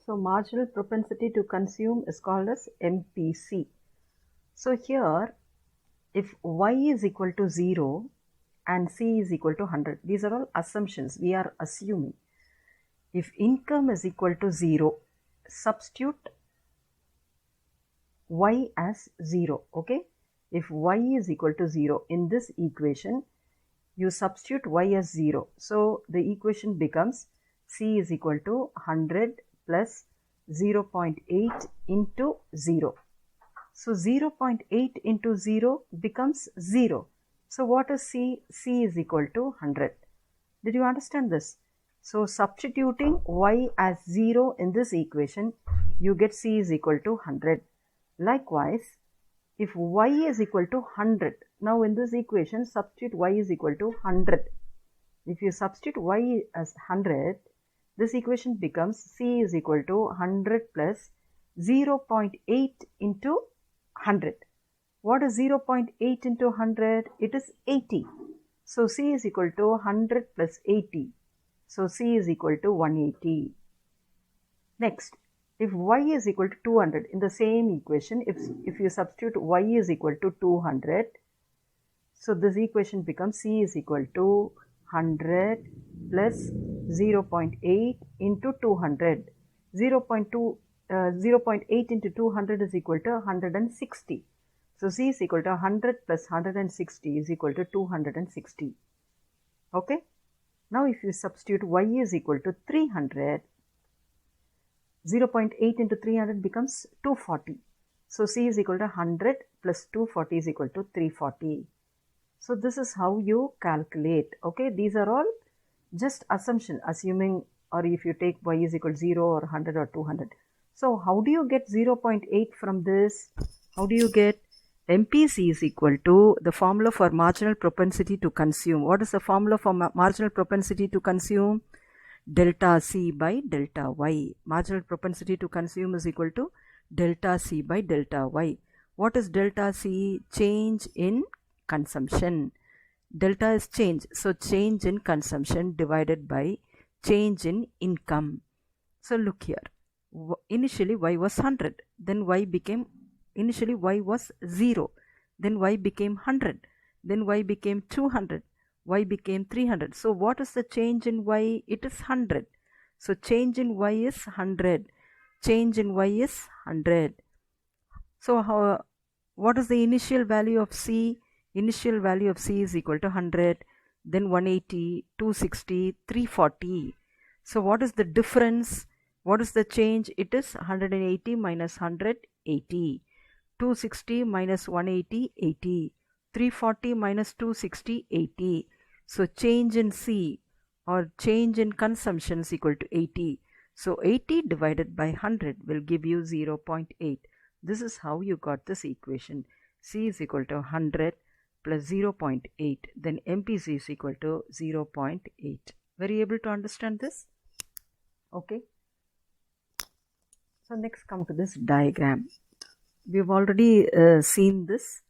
So marginal propensity to consume is called as MPC. So here, if y is equal to 0 and c is equal to 100, these are all assumptions. We are assuming. If income is equal to 0, substitute y as 0, okay? If y is equal to 0 in this equation, you substitute y as 0. So the equation becomes c is equal to 100 plus 0.8 into 0. So 0.8 into 0 becomes 0. So what is c? c is equal to 100. Did you understand this? So substituting y as 0 in this equation, you get c is equal to 100. Likewise, if y is equal to 100, now in this equation substitute y is equal to 100. If you substitute y as 100, this equation becomes c is equal to 100 plus 0.8 into 100. What is 0.8 into 100? It is 80. So c is equal to 100 plus 80. So c is equal to 180. Next, if y is equal to 200, in the same equation, if you substitute y is equal to 200, so this equation becomes c is equal to 100 plus 0.8 into 200. 0.8 into 200 is equal to 160. So c is equal to 100 plus 160 is equal to 260. Okay. Now if you substitute y is equal to 300, 0.8 into 300 becomes 240. So c is equal to 100 plus 240 is equal to 340. So this is how you calculate. Okay, these are all just assumption, assuming, or if you take y is equal to 0 or 100 or 200. So how do you get 0.8 from this? How do you get? MPC is equal to the formula for marginal propensity to consume. What is the formula for marginal propensity to consume? Delta C by delta Y. Marginal propensity to consume is equal to delta C by delta Y. What is delta C? Change in consumption. Delta is change. So change in consumption divided by change in income. So look here. Initially y was 100. Then initially y was 0. Then y became 100. Then y became 200. Y became 300. So what is the change in y? It is 100. So change in y is 100. Change in y is 100. So what is the initial value of c? Initial value of c is equal to 100, then 180, 260, 340. So what is the difference? What is the change? It is 180 minus 100, 80. 260 minus 180, 80. 340 minus 260, 80. So change in C or change in consumption is equal to 80. So 80 divided by 100 will give you 0.8. This is how you got this equation. C is equal to 100 plus 0.8. Then MPC is equal to 0.8. Were you able to understand this? Okay. So next come to this diagram. We have already seen this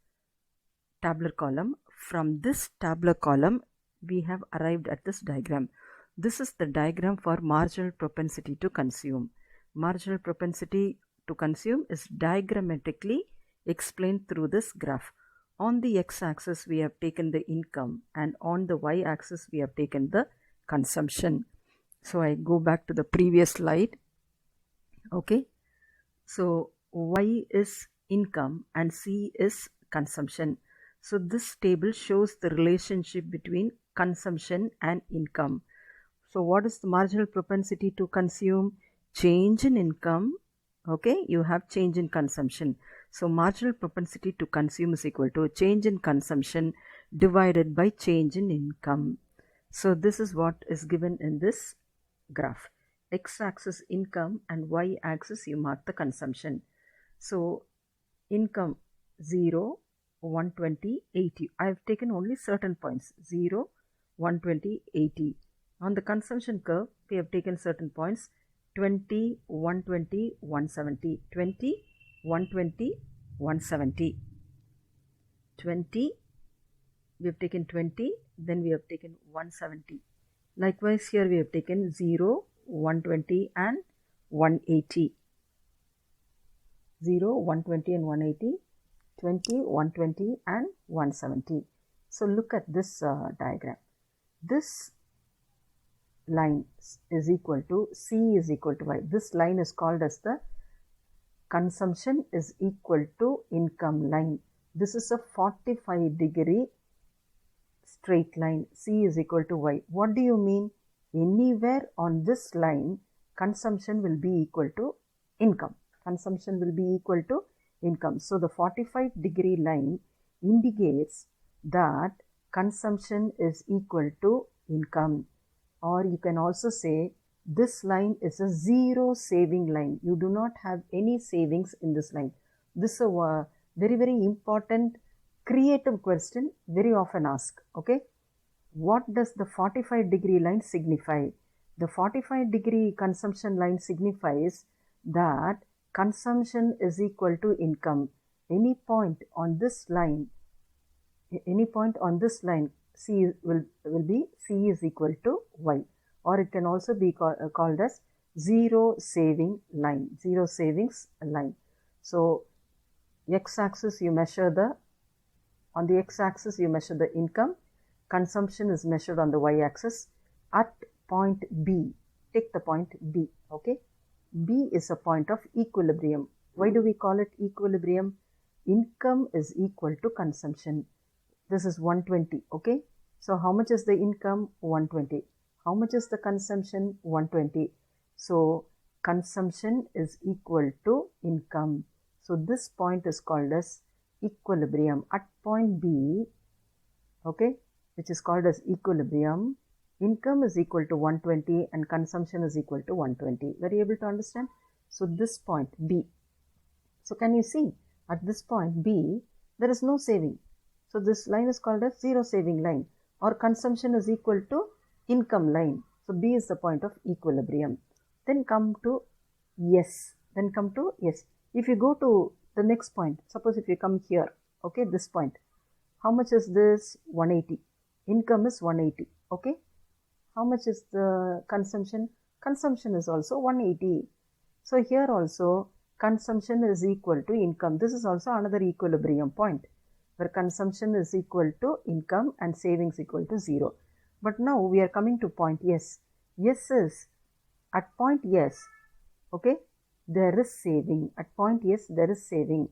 tabular column. From this tabular column, we have arrived at this diagram. This is the diagram for marginal propensity to consume. Marginal propensity to consume is diagrammatically explained through this graph. On the x-axis, we have taken the income, and on the y-axis, we have taken the consumption. So I go back to the previous slide. Okay. So y is income and c is consumption. So this table shows the relationship between consumption and income. So what is the marginal propensity to consume? Change in income. Okay, you have change in consumption. So marginal propensity to consume is equal to change in consumption divided by change in income. So this is what is given in this graph. X-axis income and y-axis you mark the consumption. So income 0, 120, 80. I have taken only certain points 0, 120, 80. On the consumption curve, we have taken certain points 20, 120, 170. 20, 120, 170. 20, we have taken 20, then we have taken 170. Likewise, here we have taken 0, 120 and 180. 0, 120 and 180, 20, 120 and 170. So look at this diagram. This line is equal to C is equal to Y. This line is called as the consumption is equal to income line. This is a 45-degree straight line. C is equal to Y. What do you mean? Anywhere on this line, consumption will be equal to income. Consumption will be equal to income. So the 45-degree line indicates that consumption is equal to income. Or you can also say this line is a zero saving line. You do not have any savings in this line. This is a very, very important creative question, very often asked. Okay. What does the 45-degree line signify? The 45-degree consumption line signifies that consumption is equal to income. Any point on this line, C will be C is equal to Y, or it can also be called as zero saving line, zero savings line. So x-axis you measure on the x-axis you measure the income, consumption is measured on the y-axis at point B. Take the point B, okay? B is a point of equilibrium. Why do we call it equilibrium? Income is equal to consumption. This is 120, okay? So how much is the income? 120. How much is the consumption? 120. So consumption is equal to income. So this point is called as equilibrium. At point B, okay, which is called as equilibrium, income is equal to 120 and consumption is equal to 120. Were you able to understand? So this point B. So can you see at this point B, there is no saving. So this line is called as zero saving line, or consumption is equal to income line. So B is the point of equilibrium. Then come to S. If you go to the next point, suppose if you come here, okay, this point, how much is this? 180. Income is 180, okay. How much is the consumption? Consumption is also 180. So here also consumption is equal to income. This is also another equilibrium point where consumption is equal to income and savings equal to 0. But now we are coming to point S. S is at point S, okay, there is saving. At point S there is saving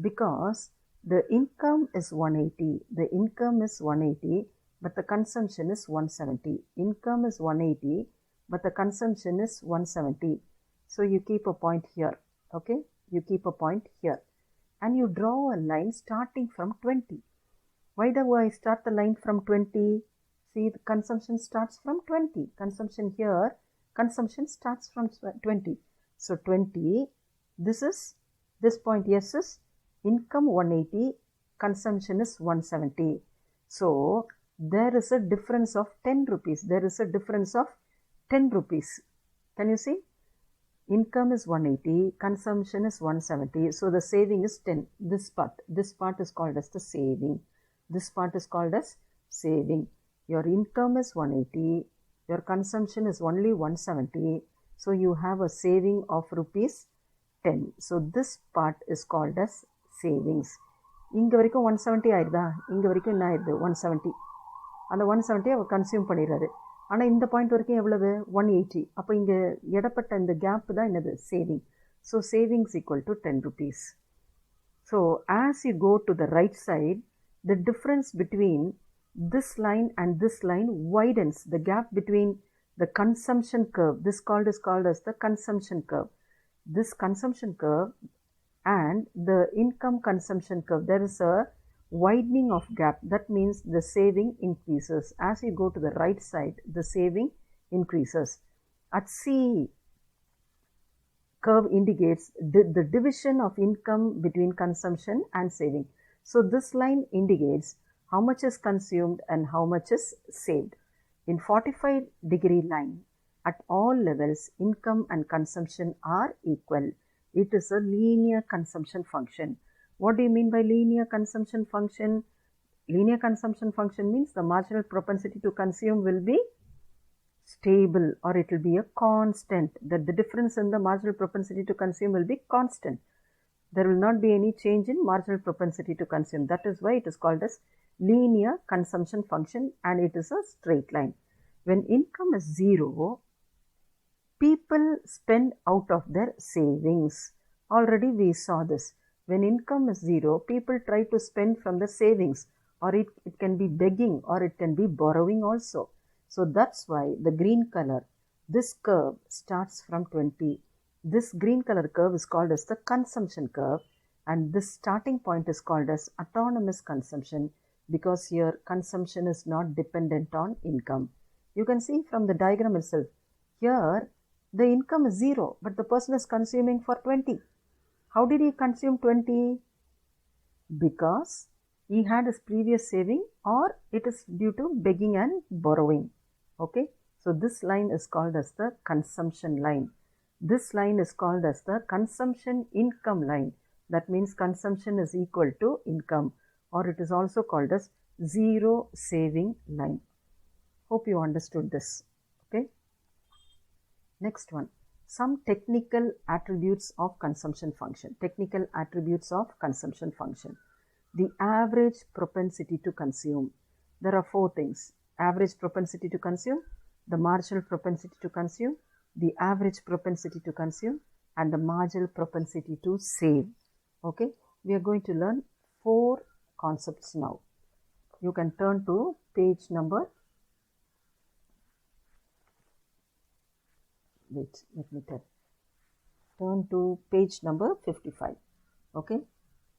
because the income is 180. The income is 180. But the consumption is 170. Income is 180, but the consumption is 170. So you keep a point here, okay? You keep a point here. And you draw a line starting from 20. Why do I start the line from 20? See, the consumption starts from 20. Consumption starts from 20. So 20, this point S is income 180, consumption is 170. So there is a difference of 10 rupees. There is a difference of 10 rupees. Can you see? Income is 180, consumption is 170. So the saving is 10. This part is called as the saving. This part is called as saving. Your income is 180, your consumption is only 170. So you have a saving of rupees 10. So this part is called as savings. இங்க வரைக்கும் 170 ஆயிருதா? இங்க வரைக்கும் என்ன ஆயிருது? 170. அந்த 170 அவர் consume பண்ணிடுறாரு. ஆனால் இந்த பாயிண்ட் வரைக்கும் எவ்வளவு? 180. அப்போ இங்கே இடப்பட்ட இந்த கேப் தான் என்னது? Saving. So savings equal to 10 rupees. So as you go to the right side, the difference between this line and this line widens. The gap between the consumption curve, this is called as the consumption curve. This consumption curve and the income consumption curve, there is a widening of gap. That means the saving increases. As you go to the right side, the saving increases. At C, curve indicates the division of income between consumption and saving. So this line indicates how much is consumed and how much is saved. In 45-degree line, at all levels, income and consumption are equal. It is a linear consumption function. What do you mean by linear consumption function? Linear consumption function means the marginal propensity to consume will be stable, or it will be a constant, that the difference in the marginal propensity to consume will be constant. There will not be any change in marginal propensity to consume. That is why it is called as linear consumption function, and it is a straight line. When income is 0, people spend out of their savings. Already we saw this. When income is 0, people try to spend from the savings, or it can be begging, or it can be borrowing also. So that's why the green color, this curve starts from 20. This green color curve is called as the consumption curve, and this starting point is called as autonomous consumption, because here consumption is not dependent on income. You can see from the diagram itself, here the income is 0, but the person is consuming for 20. How did he consume 20? Because he had his previous saving, or it is due to begging and borrowing. Okay, so this line is called as the consumption line. This line is called as the consumption income line. That means consumption is equal to income, or it is also called as zero saving line. Hope you understood this. Okay. Next one, some technical attributes of consumption function. Technical attributes of consumption function. The average propensity to consume. There are 4 things. Average propensity to consume, the marginal propensity to consume, the average propensity to consume, and the marginal propensity to save. Okay, we are going to learn 4 concepts now. You can turn to page number, turn to page number 55. Okay,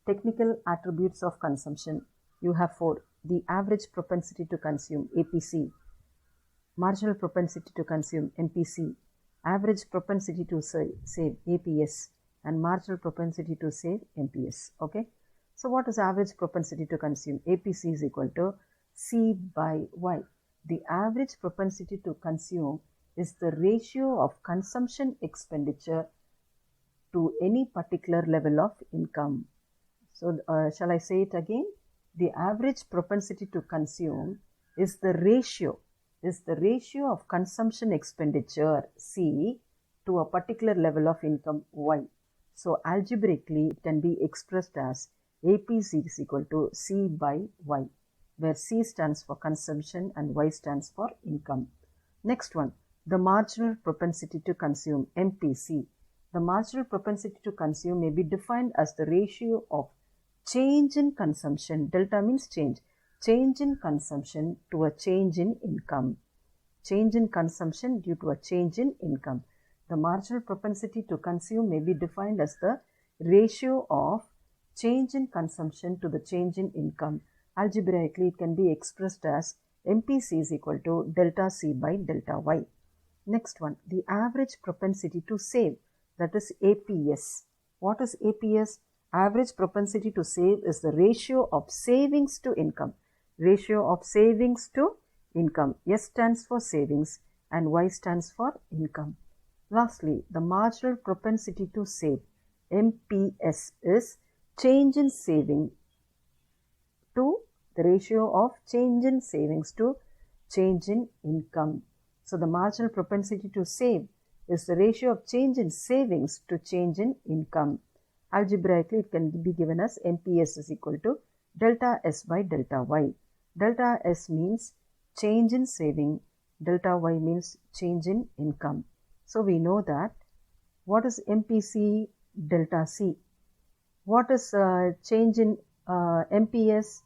technical attributes of consumption. You have 4. The average propensity to consume, APC, marginal propensity to consume, MPC, average propensity to save, APS, and marginal propensity to save, MPS. Okay, so what is average propensity to consume? APC is equal to C by Y. The average propensity to consume is the ratio of consumption expenditure to any particular level of income. So shall I say it again? The average propensity to consume is the ratio of consumption expenditure C to a particular level of income Y. So algebraically it can be expressed as APC is equal to C by Y, where C stands for consumption and Y stands for income. Next one, the marginal propensity to consume, MPC. The marginal propensity to consume may be defined as the ratio of change in consumption, delta means change in consumption to a change in income. Change in consumption due to a change in income. The marginal propensity to consume may be defined as the ratio of change in consumption to the change in income. Algebraically, it can be expressed as MPC is equal to delta C by delta Y. Next one, the average propensity to save, that is APS. What is APS? Average propensity to save is the ratio of savings to income. Ratio of savings to income. S stands for savings and Y stands for income. Lastly, the marginal propensity to save, MPS, is change in saving to the ratio of change in savings to change in income. So the marginal propensity to save is the ratio of change in savings to change in income. Algebraically, it can be given as MPS is equal to delta S by delta Y. Delta S means change in saving, delta Y means change in income. So we know that what is MPC, delta C. What is change in MPS,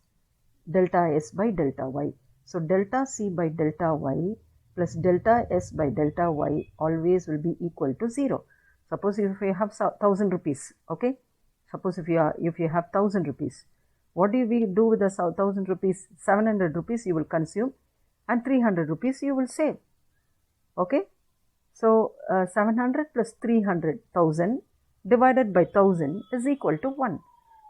delta S by delta Y. So delta C by delta Y plus delta S by delta Y always will be equal to 0. Suppose if you have 1000 rupees, okay? Suppose if you have 1000 rupees, what do we do with the 1000 rupees? 700 rupees you will consume and 300 rupees you will save, okay? So 700 plus 300, 1000 divided by 1000 is equal to 1.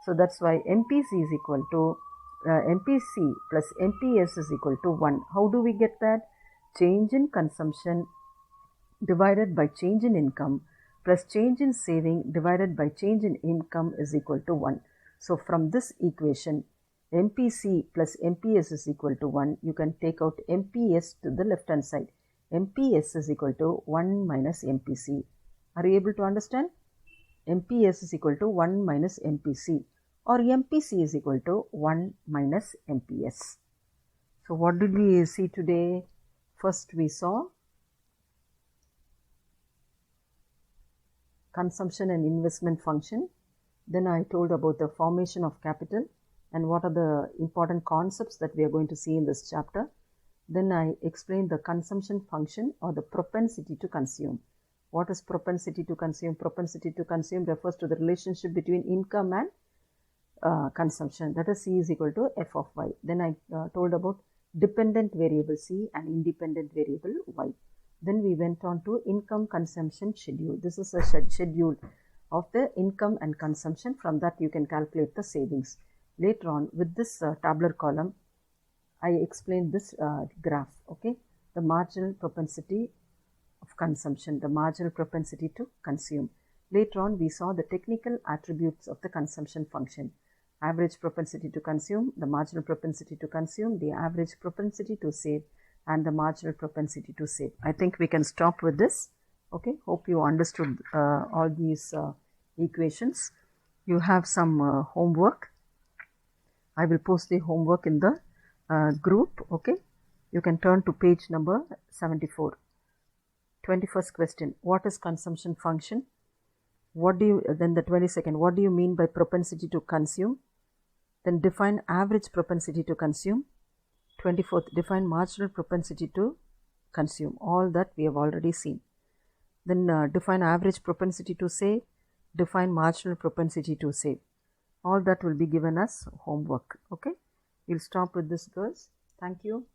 So that's why MPC is equal to MPC plus MPS is equal to 1. How do we get that? Change in consumption divided by change in income plus change in saving divided by change in income is equal to 1. So from this equation, MPC plus MPS is equal to 1. You can take out MPS to the left hand side. MPS is equal to 1 minus MPC. Are you able to understand? MPS is equal to 1 minus MPC, or MPC is equal to 1 minus MPS. So what did we see today? First we saw consumption and investment function. Then I told about the formation of capital and what are the important concepts that we are going to see in this chapter. Then I explained the consumption function, or the propensity to consume. What is propensity to consume? Propensity to consume refers to the relationship between income and consumption, that is C is equal to F of Y. Then I told about dependent variable C and independent variable Y. Then we went on to income consumption schedule. This is a schedule of the income and consumption. From that you can calculate the savings. Later on, with this tabular column, I explained this graph, okay? The marginal propensity of consumption, the marginal propensity to consume. Later on, we saw the technical attributes of the consumption function. Average propensity to consume, the marginal propensity to consume, the average propensity to save, and the marginal propensity to save. I think we can stop with this. Okay, hope you understood all these equations. You have some homework. I will post the homework in the group. Okay, you can turn to page number 74. 21st question, what is consumption function? Then the 22nd, what do you mean by propensity to consume? Then define average propensity to consume. 24th, define marginal propensity to consume. All that we have already seen. Then define average propensity to save. Define marginal propensity to save. All that will be given as homework. Okay, we'll stop with this, girls. Thank you.